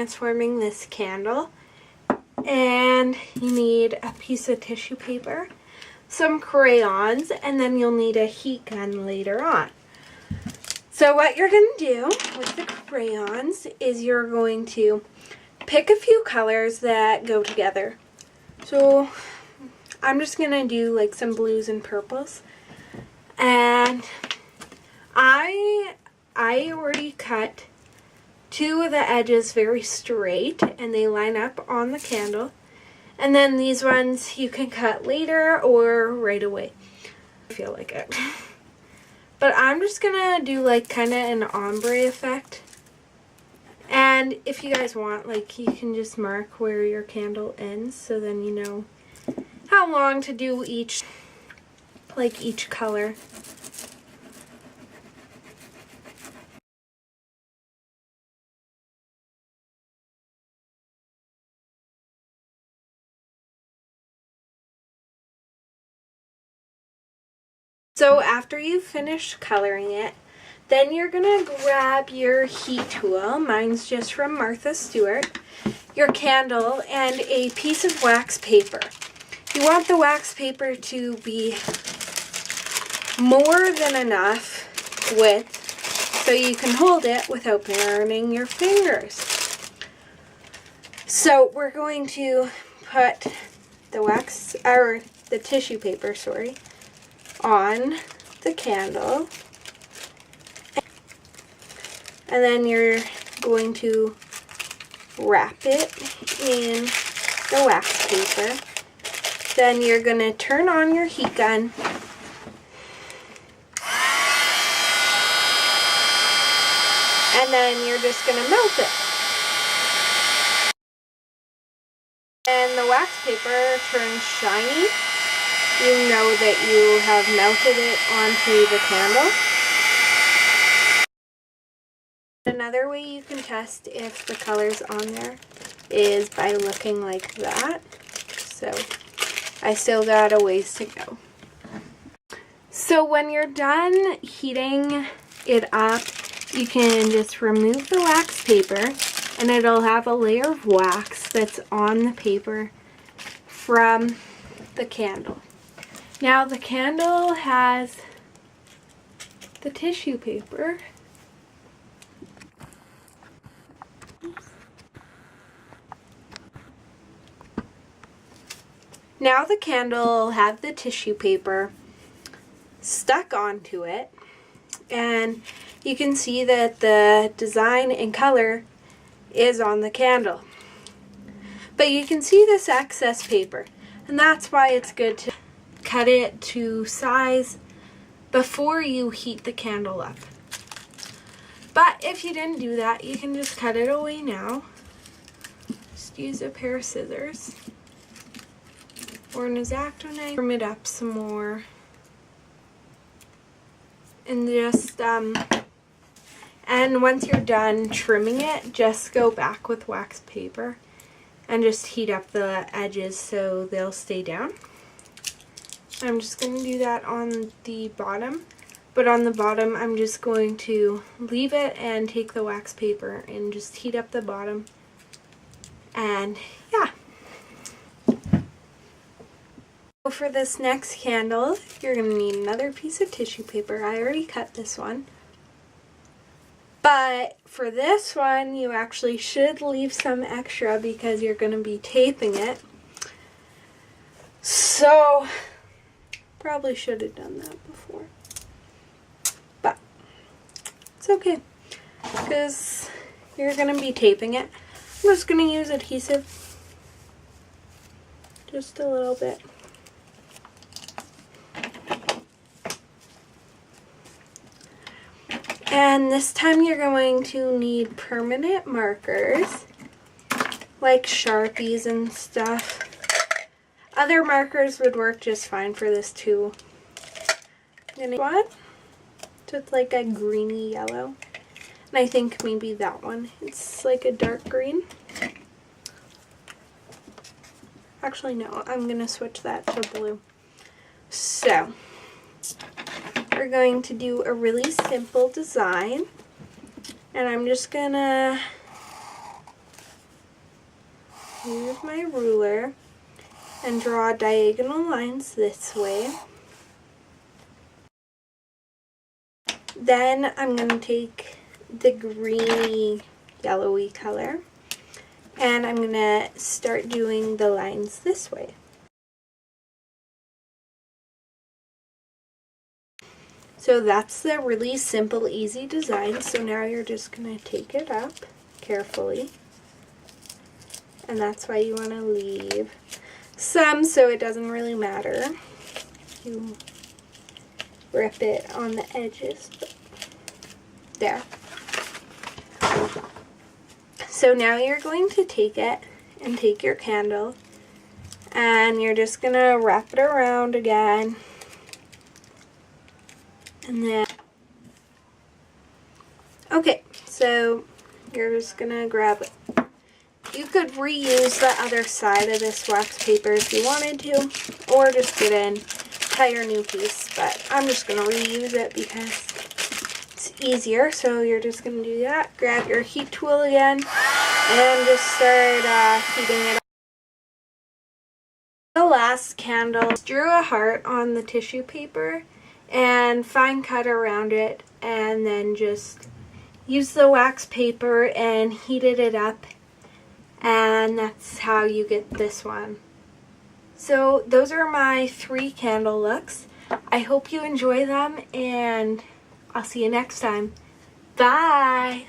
transforming this candle. And you need a piece of tissue paper, some crayons, and then you'll need a heat gun later on. So what you're going to do with the crayons is you're going to pick a few colors that go together. So I'm just going to do like some blues and purples. And I already cut two of the edges very straight and they line up on the candle. And then these ones you can cut later or right away. I feel like it. But I'm just gonna do like kind of an ombre effect. And if you guys want, like, you can just mark where your candle ends so then you know how long to do each color. So after you finish coloring it, then you're going to grab your heat tool, mine's just from Martha Stewart, your candle, and a piece of wax paper. You want the wax paper to be more than enough width so you can hold it without burning your fingers. So we're going to put the tissue paper, on the candle, and then you're going to wrap it in the wax paper. Then you're going to turn on your heat gun and then you're just going to melt it. And the wax paper turns shiny. You know that you have melted it onto the candle. Another way you can test if the color's on there is by looking like that. So I still got a ways to go. So when you're done heating it up, you can just remove the wax paper and it'll have a layer of wax that's on the paper from the candle. Now the candle has the tissue paper. Now the candle will have the tissue paper stuck onto it, and you can see that the design and color is on the candle. But you can see this excess paper, and that's why it's good to cut it to size before you heat the candle up. But if you didn't do that, you can just cut it away now. Just use a pair of scissors or an X-Acto knife. Trim it up some more. And just, and once you're done trimming it, just go back with wax paper and just heat up the edges so they'll stay down. I'm just going to do that on the bottom, but on the bottom I'm just going to leave it and take the wax paper and just heat up the bottom, and yeah. So for this next candle, you're going to need another piece of tissue paper. I already cut this one, but for this one you actually should leave some extra because you're going to be taping it. So probably should have done that before, but it's okay because you're going to be taping it. I'm just going to use adhesive, just a little bit. And this time you're going to need permanent markers, like Sharpies and stuff. Other markers would work just fine for this too. And what? So it's like a greeny yellow. And I think maybe that one. It's like a dark green. Actually, no. I'm going to switch that to blue. So we're going to do a really simple design. And I'm just going to use my ruler and draw diagonal lines this way. Then I'm going to take the greeny yellowy color and I'm going to start doing the lines this way. So that's the really simple, easy design. So now you're just going to take it up carefully. And that's why you want to leave some so it doesn't really matter. You rip it on the edges. There. So now you're going to take it and take your candle and you're just going to wrap it around again. And then, okay, so you're just going to grab it. You could reuse the other side of this wax paper if you wanted to, or just get an entire new piece, but I'm just going to reuse it because it's easier. So you're just going to do that. Grab your heat tool again and just start heating it up. The last candle, just drew a heart on the tissue paper and fine cut around it, and then just use the wax paper and heated it up, and that's how you get this one. So those are my 3 candle looks. I hope you enjoy them, and I'll see you next time. Bye!